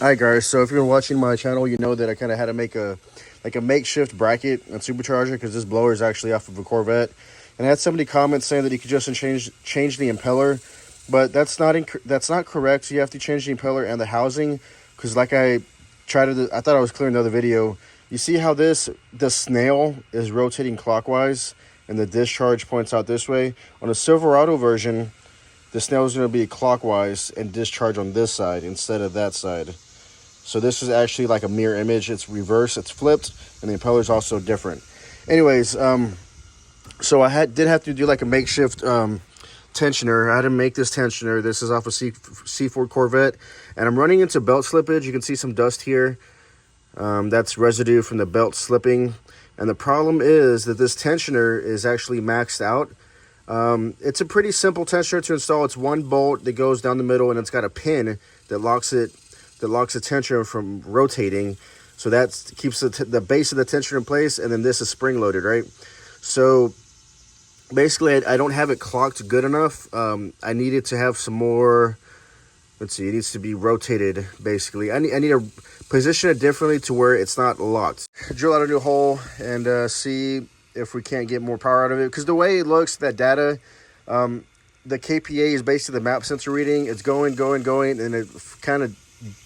Hi guys, so if you're watching my channel, you know that I kind of had to make a makeshift bracket and supercharger because this blower is actually off of a Corvette. And I had somebody comment saying that you could just change the impeller, but that's not correct. You have to change the impeller and the housing because like I thought I was clear in the other video. You see how the snail is rotating clockwise and the discharge points out this way? On a Silverado version, the snail is going to be clockwise and discharge on this side instead of that side. So this is actually like a mirror image. It's reversed, it's flipped, and the impeller is also different. Anyways, so I did have to do like a makeshift tensioner. I had to make this tensioner. This is off a C4 Corvette, and I'm running into belt slippage. You can see some dust here. That's residue from the belt slipping. And the problem is that this tensioner is actually maxed out. It's a pretty simple tensioner to install. It's one bolt that goes down the middle, and it's got a pin that locks the tensioner from rotating. So that keeps the base of the tensioner in place, and then this is spring loaded, right? So basically I don't have it clocked good enough. I needed to have some more, let's see, it needs to be rotated basically. I need to position it differently to where it's not locked. Drill out a new hole and see if we can't get more power out of it, because the way it looks, that data, the KPA is basically the map sensor reading. It's going, and it kind of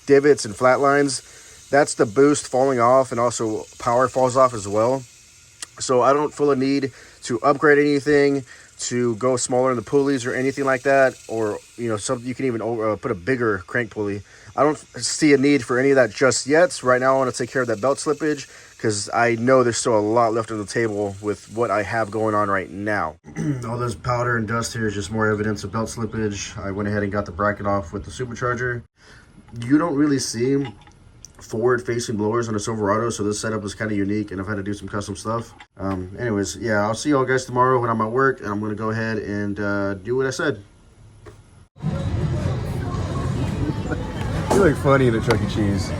divots and flatlines. That's the boost falling off, and also power falls off as well. So I don't feel a need to upgrade anything, to go smaller in the pulleys or anything like that, or you can even put a bigger crank pulley. I don't see a need for any of that just yet. Right now I want to take care of that belt slippage because I know there's still a lot left on the table with what I have going on right now. All this powder and dust here is just more evidence of belt slippage. I went ahead and got the bracket off with the supercharger. You don't really see forward-facing blowers on a Silverado, so this setup is kind of unique, and I've had to do some custom stuff. Anyways, yeah, I'll see y'all guys tomorrow when I'm at work, and I'm going to go ahead and do what I said. You look funny in a Chuck E. Cheese.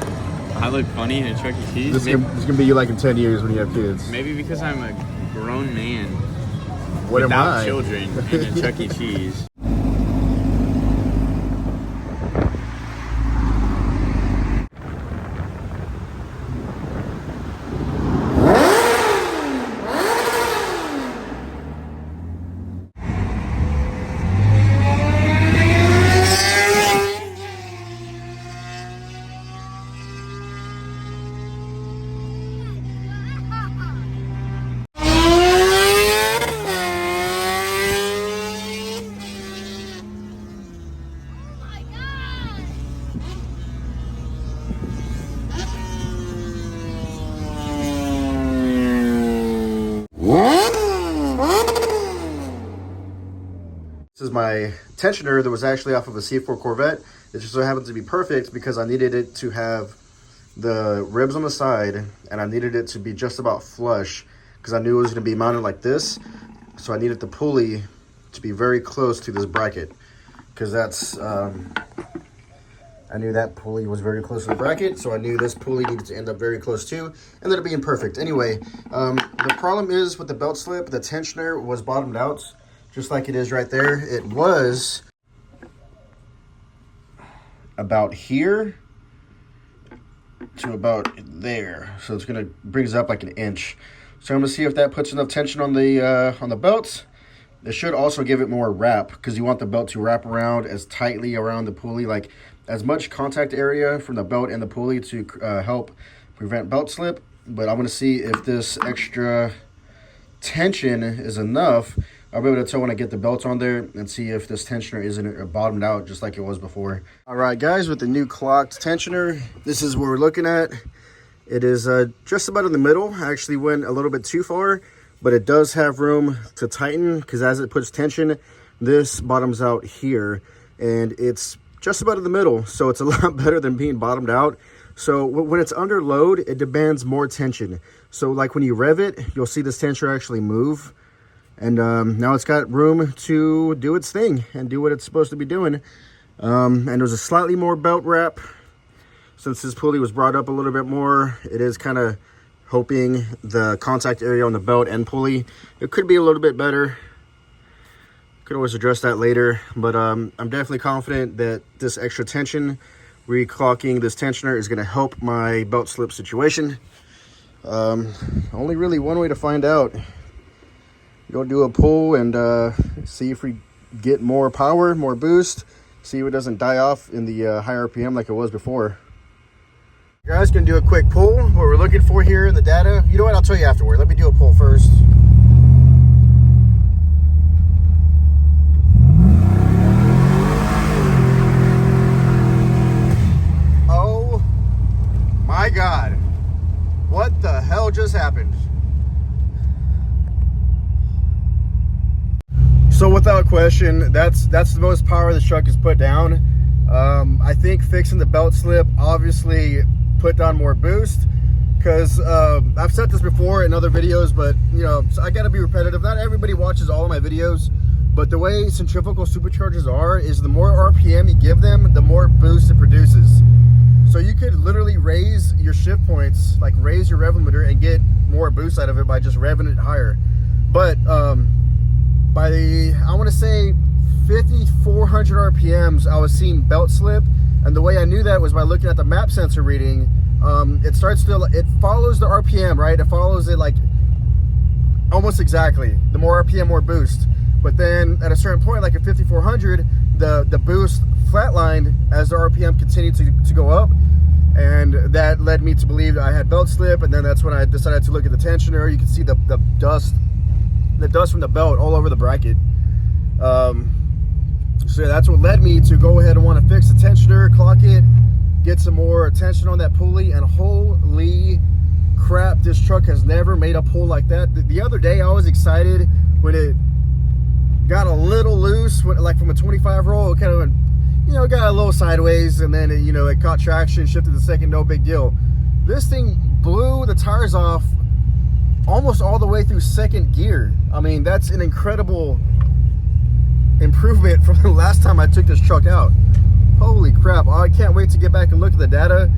I look funny in a Chuck E. Cheese? This is going to be you like in 10 years when you have kids. Maybe because I'm a grown man without children in a Chuck E. Cheese. This is my tensioner that was actually off of a C4 Corvette. It just so happens to be perfect because I needed it to have the ribs on the side, and I needed it to be just about flush because I knew it was going to be mounted like this. So I needed the pulley to be very close to this bracket because that's, I knew that pulley was very close to the bracket, so I knew this pulley needed to end up very close too, and then it being perfect. Anyway, the problem is with the belt slip, the tensioner was bottomed out. Just like it is right there. It was about here to about there. So it's gonna brings up like an inch. So I'm gonna see if that puts enough tension on the belt. It should also give it more wrap because you want the belt to wrap around as tightly around the pulley, like as much contact area from the belt and the pulley to help prevent belt slip. But I'm gonna see if this extra tension is enough. I'll be able to tell when I get the belts on there and see if this tensioner isn't bottomed out just like it was before. All right, guys, with the new clocked tensioner, this is what we're looking at. It is just about in the middle. I actually went a little bit too far, but it does have room to tighten because as it puts tension, this bottoms out here, and it's just about in the middle. So it's a lot better than being bottomed out. So when it's under load, it demands more tension. So like when you rev it, you'll see this tensioner actually move. And now it's got room to do its thing and do what it's supposed to be doing. And there's a slightly more belt wrap. Since this pulley was brought up a little bit more, it is kind of hoping the contact area on the belt and pulley, it could be a little bit better. Could always address that later. But I'm definitely confident that this extra tension reclocking this tensioner is going to help my belt slip situation. Only really one way to find out. Go do a pull and see if we get more power, more boost. See if it doesn't die off in the high RPM like it was before. Guys, gonna do a quick pull. What we're looking for here in the data. You know what? I'll tell you afterward. Let me do a pull first. Oh my God. What the hell just happened? So without question, that's the most power this truck has put down. I think fixing the belt slip obviously put down more boost, because I've said this before in other videos, but you know, I gotta be repetitive. Not everybody watches all of my videos, but the way centrifugal superchargers are is the more RPM you give them, the more boost it produces. So you could literally raise your shift points, like raise your rev limiter and get more boost out of it by just revving it higher. But by I want to say 5,400 RPMs, I was seeing belt slip, and the way I knew that was by looking at the map sensor reading. It follows the RPM, right? It follows it like almost exactly. The more RPM, more boost. But then at a certain point, like at 5,400, the boost flatlined as the RPM continued to go up, and that led me to believe that I had belt slip. And then that's when I decided to look at the tensioner. You can see the dust from the belt all over the bracket. So yeah, that's what led me to go ahead and want to fix the tensioner, clock it, get some more tension on that pulley, and holy crap, this truck has never made a pull like that. The other day I was excited when it got a little loose, like from a 25 roll, it kind of went, you know, it got a little sideways, and then it caught traction, shifted to second, no big deal. This thing blew the tires off almost all the way through second gear. I mean, that's an incredible improvement from the last time I took this truck out. Holy crap, I can't wait to get back and look at the data.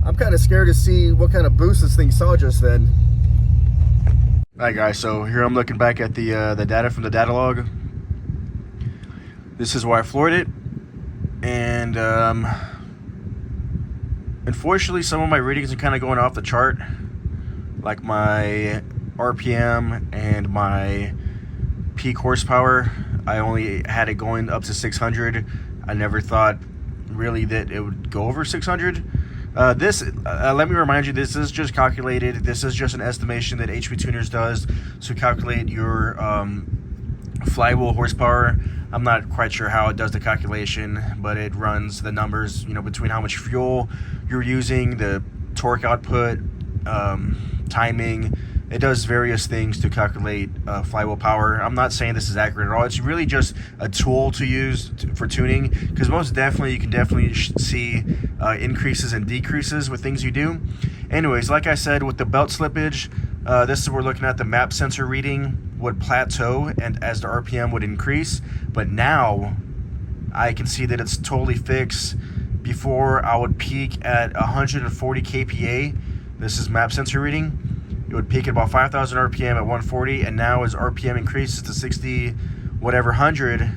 I'm kind of scared to see what kind of boost this thing saw just then. Alright guys, so here I'm looking back at the data from the data log. This is where I floored it, and unfortunately some of my readings are kind of going off the chart, like my RPM and my peak horsepower. I only had it going up to 600. I never thought really that it would go over 600. Let me remind you, this is just calculated. This is just an estimation that HP Tuners does to calculate your flywheel horsepower. I'm not quite sure how it does the calculation, but it runs the numbers, between how much fuel you're using, the torque output, timing. It does various things to calculate flywheel power. I'm not saying this is accurate at all. It's really just a tool to use for tuning, because most definitely you can definitely see increases and decreases with things you do. Anyways, like I said, with the belt slippage, this is we're looking at the map sensor reading would plateau and as the RPM would increase. But now I can see that it's totally fixed. Before I would peak at 140 kPa. This is map sensor reading. It would peak at about 5,000 RPM at 140, and now as RPM increases to 60 whatever 100,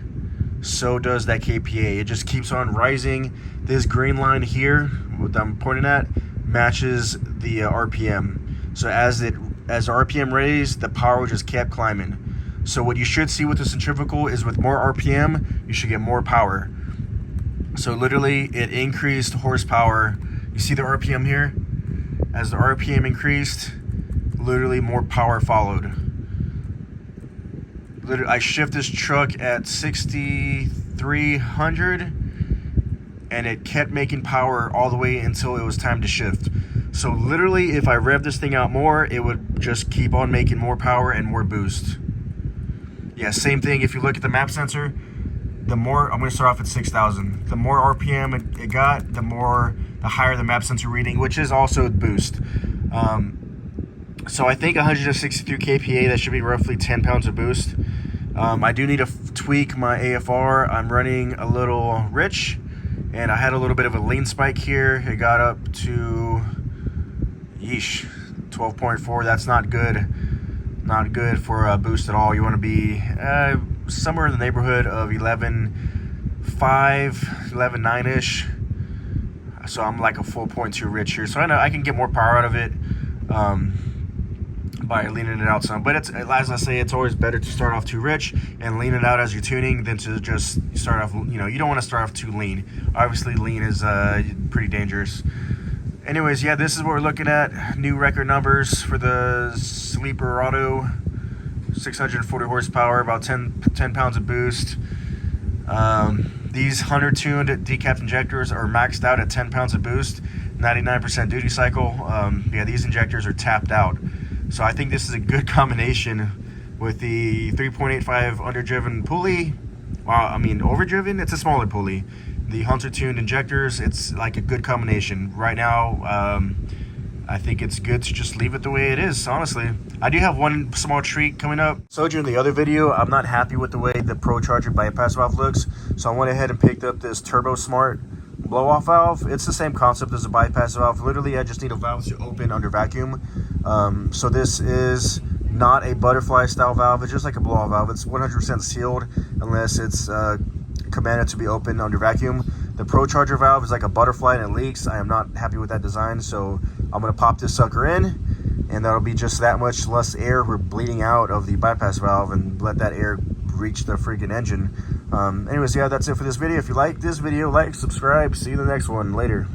so does that kPa. It just keeps on rising. This green line here, what I'm pointing at, matches the RPM. So as RPM raised, the power just kept climbing. So what you should see with the centrifugal is with more RPM, you should get more power. So literally, it increased horsepower. You see the RPM here? As the RPM increased, literally more power followed. Literally, I shift this truck at 6,300 and it kept making power all the way until it was time to shift. So literally, if I rev this thing out more, it would just keep on making more power and more boost. Yeah, same thing. If you look at the map sensor, the more, I'm going to start off at 6,000. The more RPM it got, the higher the map sensor reading, which is also boost. So I think 163 kPa, that should be roughly 10 pounds of boost. I do need to tweak my AFR. I'm running a little rich, and I had a little bit of a lean spike here. It got up to, 12.4. That's not good. Not good for a boost at all. You want to be somewhere in the neighborhood of 11.5, 11.9-ish. So I'm like a full 0.2 rich here. So I know I can get more power out of it by leaning it out some. But it's, as I say, it's always better to start off too rich and lean it out as you're tuning than to just start off, you know, you don't want to start off too lean. Obviously lean is pretty dangerous. Anyways, yeah, this is what we're looking at. New record numbers for the Silverado. 640 horsepower, about 10 pounds of boost. These Hunter tuned decapped injectors are maxed out at 10 pounds of boost, 99% duty cycle. Yeah, these injectors are tapped out. So I think this is a good combination with the 3.85 underdriven pulley. Well, I mean overdriven, it's a smaller pulley. The Hunter tuned injectors, it's like a good combination. Right now, I think it's good to just leave it the way it is, honestly. I do have one small treat coming up. So during the other video, I'm not happy with the way the Pro Charger bypass valve looks. So I went ahead and picked up this Turbo Smart blow-off valve. It's the same concept as a bypass valve. Literally, I just need a valve to open under vacuum. So this is not a butterfly style valve. It's just like a blow-off valve. It's 100% sealed unless it's commanded to be open under vacuum. The Pro Charger valve is like a butterfly and it leaks. I am not happy with that design, so I'm gonna pop this sucker in, and that'll be just that much less air we're bleeding out of the bypass valve and let that air reach the freaking engine. Anyways, yeah, that's it for this video. If you like this video, like, subscribe. See you in the next one. Later.